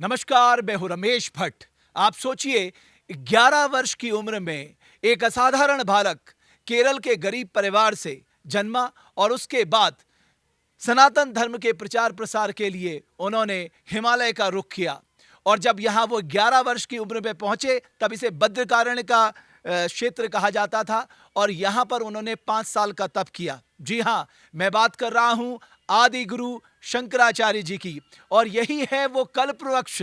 नमस्कार, मैं हूं रमेश भट्ट। आप सोचिए, 11 वर्ष की उम्र में एक असाधारण बालक केरल के गरीब परिवार से जन्मा और उसके बाद सनातन धर्म के प्रचार प्रसार के लिए उन्होंने हिमालय का रुख किया। और जब यहां वो 11 वर्ष की उम्र में पहुंचे, तब इसे बद्रकारण्य का क्षेत्र कहा जाता था और यहां पर उन्होंने 5 साल का तप किया। जी हां, मैं बात कर रहा हूं आदि गुरु शंकराचार्य जी की। और यही है वो कल्प वृक्ष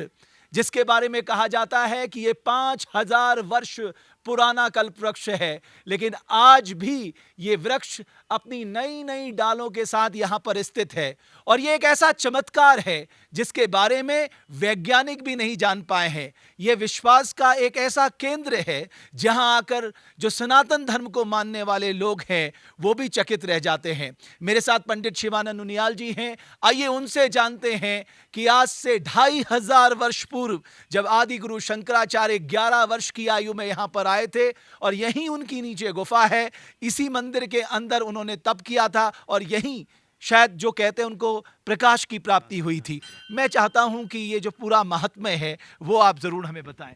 जिसके बारे में कहा जाता है कि ये 5000 वर्ष पुराना कल्प वृक्ष है। लेकिन आज भी ये वृक्ष अपनी नई नई डालों के साथ यहां पर स्थित है। और ये एक ऐसा चमत्कार है जिसके बारे में वैज्ञानिक भी नहीं जान पाए हैं। यह विश्वास का एक ऐसा केंद्र है जहां आकर जो सनातन धर्म को मानने वाले लोग हैं वो भी चकित रह जाते हैं। मेरे साथ पंडित शिवानंद उनियाल जी हैं। आइए उनसे जानते हैं कि आज से 2500 वर्ष पूर्व जब आदि गुरु शंकराचार्य 11 वर्ष की आयु में यहां पर आए थे और यहीं उनकी नीचे गुफा है, इसी मंदिर के अंदर उन्होंने तप किया था और यहीं शायद जो कहते हैं उनको प्रकाश की प्राप्ति हुई थी। मैं चाहता हूं कि ये जो पूरा महात्म्य है वो आप जरूर हमें बताएं।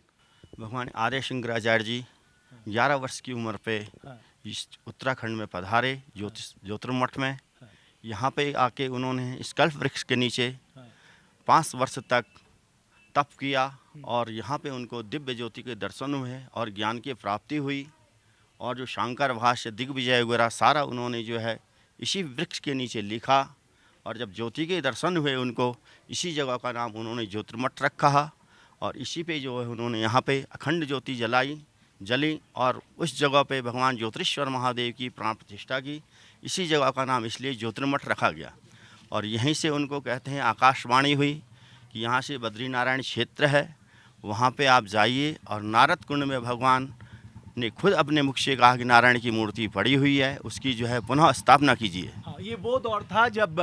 भगवान आर्य शंकराचार्य जी 11 वर्ष की उम्र पे इस उत्तराखंड में पधारे ज्योतिर्मठ में। यहाँ पे आके उन्होंने इस कल्प वृक्ष के नीचे 5 वर्ष तक तप किया और यहाँ पे उनको दिव्य ज्योति के दर्शन हुए और ज्ञान की प्राप्ति हुई। और जो शांकर भाष्य दिग्विजय वगैरह सारा उन्होंने जो है इसी वृक्ष के नीचे लिखा। और जब ज्योति के दर्शन हुए उनको, इसी जगह का नाम उन्होंने ज्योतिर्मठ रखा। और इसी पे जो है उन्होंने यहाँ पे अखंड ज्योति जली और उस जगह पे भगवान ज्योतिरेश्वर महादेव की प्राण प्रतिष्ठा की। इसी जगह का नाम इसलिए ज्योतिर्मठ रखा गया। और यहीं से उनको कहते हैं आकाशवाणी हुई कि यहाँ से बद्रीनारायण क्षेत्र है, वहाँ पे आप जाइए। और नारद कुंड में भगवान ने खुद अपने मुख से कहा कि नारायण की मूर्ति पड़ी हुई है, उसकी जो है पुनः स्थापना कीजिए। हाँ, ये वो दौर था जब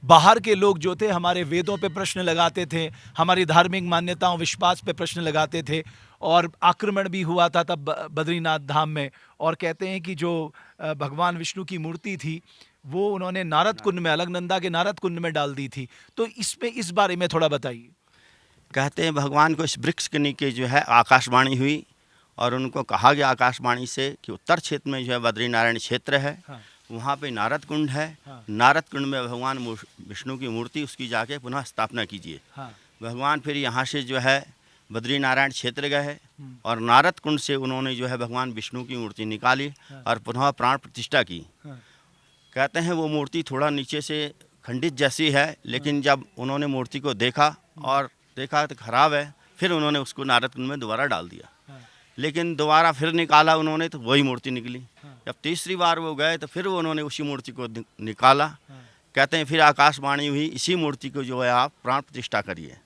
बाहर के लोग जो थे हमारे वेदों पे प्रश्न लगाते थे, हमारी धार्मिक मान्यताओं विश्वास पे प्रश्न लगाते थे। और आक्रमण भी हुआ था तब बद्रीनाथ धाम में। और कहते हैं कि जो भगवान विष्णु की मूर्ति थी वो उन्होंने नारद कुंड में, अलकनंदा के नारद कुंड में डाल दी थी। तो इसमें इस बारे में थोड़ा बताइए। कहते हैं भगवान को इस वृक्ष के नीचे जो है आकाशवाणी हुई और उनको कहा गया आकाशवाणी से कि उत्तर क्षेत्र में जो है बद्रीनारायण क्षेत्र है। हाँ। वहाँ पे नारद कुंड है। हाँ। नारद कुंड में भगवान विष्णु की मूर्ति, उसकी जाके पुनः स्थापना कीजिए। हाँ। भगवान फिर यहाँ से जो है बद्रीनारायण क्षेत्र गए और नारद कुंड से उन्होंने जो है भगवान विष्णु की मूर्ति निकाली और पुनः प्राण प्रतिष्ठा की। कहते हैं वो मूर्ति थोड़ा नीचे से खंडित जैसी है, लेकिन जब उन्होंने मूर्ति को देखा तो खराब है, फिर उन्होंने उसको नारद कुंड में दोबारा डाल दिया। लेकिन दोबारा फिर निकाला उन्होंने तो वही मूर्ति निकली। जब तीसरी बार वो गए तो फिर उन्होंने उसी मूर्ति को निकाला। कहते हैं फिर आकाशवाणी हुई, इसी मूर्ति को जो है आप प्राण प्रतिष्ठा करिए।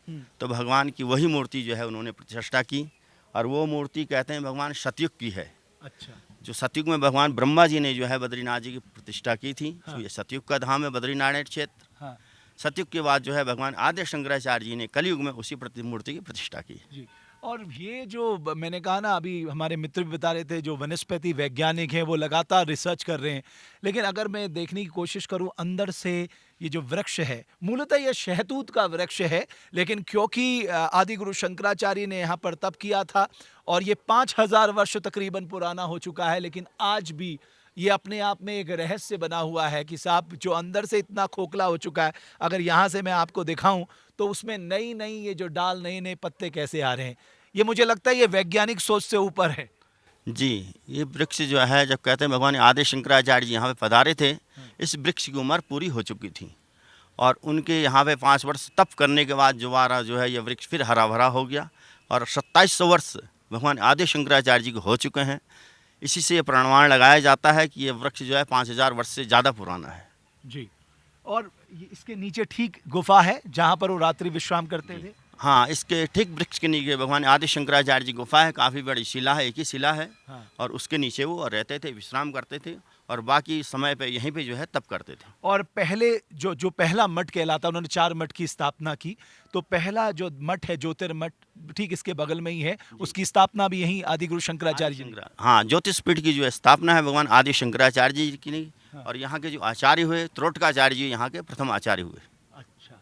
तो भगवान की वही मूर्ति जो है उन्होंने प्रतिष्ठा की। और वो मूर्ति कहते हैं भगवान सतयुग की है। अच्छा। जो सतयुग में भगवान ब्रह्मा जी ने जो है बद्रीनाथ जी की प्रतिष्ठा की थी। हाँ। तो ये सतयुग का धाम है बद्रीनारायण क्षेत्र। हाँ। सतयुग के बाद जो है भगवान आद्य शंकराचार्य जी ने कलयुग में उसी मूर्ति की प्रतिष्ठा की। जी। और ये जो मैंने कहा ना, अभी हमारे मित्र भी बता रहे थे जो वनस्पति वैज्ञानिक हैं वो लगातार रिसर्च कर रहे हैं। लेकिन अगर मैं देखने की कोशिश करूं अंदर से, ये जो वृक्ष है मूलतः ये शहतूत का वृक्ष है। लेकिन क्योंकि आदि गुरु शंकराचार्य ने यहाँ पर तप किया था और ये 5000 वर्ष तकरीबन पुराना हो चुका है, लेकिन आज भी ये अपने आप में एक रहस्य बना हुआ है कि साहब जो अंदर से इतना खोखला हो चुका है, अगर यहाँ से मैं आपको दिखाऊं तो उसमें नई नई ये जो डाल, नए नए पत्ते कैसे आ रहे हैं। ये मुझे लगता है ये वैज्ञानिक सोच से ऊपर है। जी, ये वृक्ष जो है, जब कहते हैं भगवान आदि शंकराचार्य जी यहाँ पे पधारे थे, इस वृक्ष की उम्र पूरी हो चुकी थी। और उनके यहाँ पे 5 वर्ष तप करने के बाद दोबारा जो है ये वृक्ष फिर हरा भरा हो गया। और 2700 वर्ष भगवान आदि शंकराचार्य जी को हो चुके हैं। इसी से ये प्रमाण लगाया जाता है कि ये वृक्ष जो है 5000 वर्ष से ज़्यादा पुराना है। जी। और इसके नीचे ठीक गुफा है जहाँ पर वो रात्रि विश्राम करते थे। हाँ, इसके ठीक वृक्ष के नीचे भगवान आदि शंकराचार्य जी गुफा है। काफ़ी बड़ी शिला है, एक ही शिला है। हाँ। और उसके नीचे वो रहते थे, विश्राम करते थे और बाकी समय पे यहीं पे जो है तप करते थे। और पहले जो पहला मठ कहलाता, उन्होंने 4 मठ की स्थापना की। तो पहला जो मठ है ज्योतिर्मठ, ठीक इसके बगल में ही है, उसकी स्थापना भी यहीं आदि गुरु शंकराचार्य जी ने। हाँ, ज्योतिषपीठ की जो स्थापना है भगवान आदि शंकराचार्य जी की नहीं। हाँ। और यहाँ के जो आचार्य हुए त्रोटकाचार्य जी यहाँ के प्रथम आचार्य हुए। अच्छा।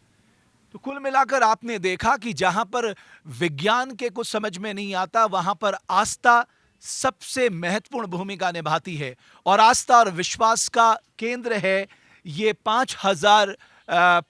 तो तो कुल मिलाकर आपने देखा कि जहां पर विज्ञान के कुछ समझ में नहीं आता, वहां पर आस्था सबसे महत्वपूर्ण भूमिका निभाती है। और आस्था और विश्वास का केंद्र है ये 5000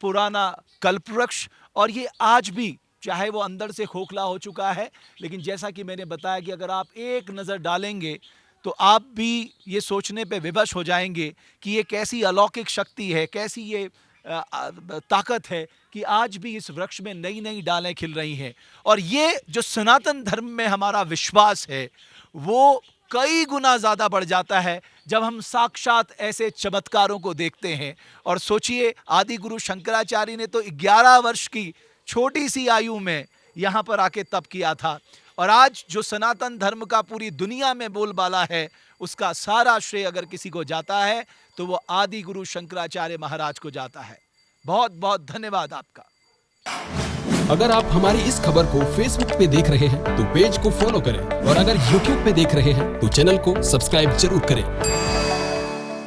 पुराना कल्पवृक्ष। और ये आज भी, चाहे वो अंदर से खोखला हो चुका है, लेकिन जैसा कि मैंने बताया कि अगर आप एक नज़र डालेंगे तो आप भी ये सोचने पे विवश हो जाएंगे कि ये कैसी अलौकिक शक्ति है, कैसी ये ताकत है कि आज भी इस वृक्ष में नई नई डालें खिल रही हैं। और ये जो सनातन धर्म में हमारा विश्वास है वो कई गुना ज़्यादा बढ़ जाता है जब हम साक्षात ऐसे चमत्कारों को देखते हैं। और सोचिए, आदि गुरु शंकराचार्य ने तो 11 वर्ष की छोटी सी आयु में यहाँ पर आके तप किया था। और आज जो सनातन धर्म का पूरी दुनिया में बोलबाला है, उसका सारा श्रेय अगर किसी को जाता है तो वो आदि गुरु शंकराचार्य महाराज को जाता है। बहुत बहुत धन्यवाद आपका। अगर आप हमारी इस खबर को फेसबुक पे देख रहे हैं तो पेज को फॉलो करें, और अगर यूट्यूब पे देख रहे हैं तो चैनल को सब्सक्राइब जरूर करें।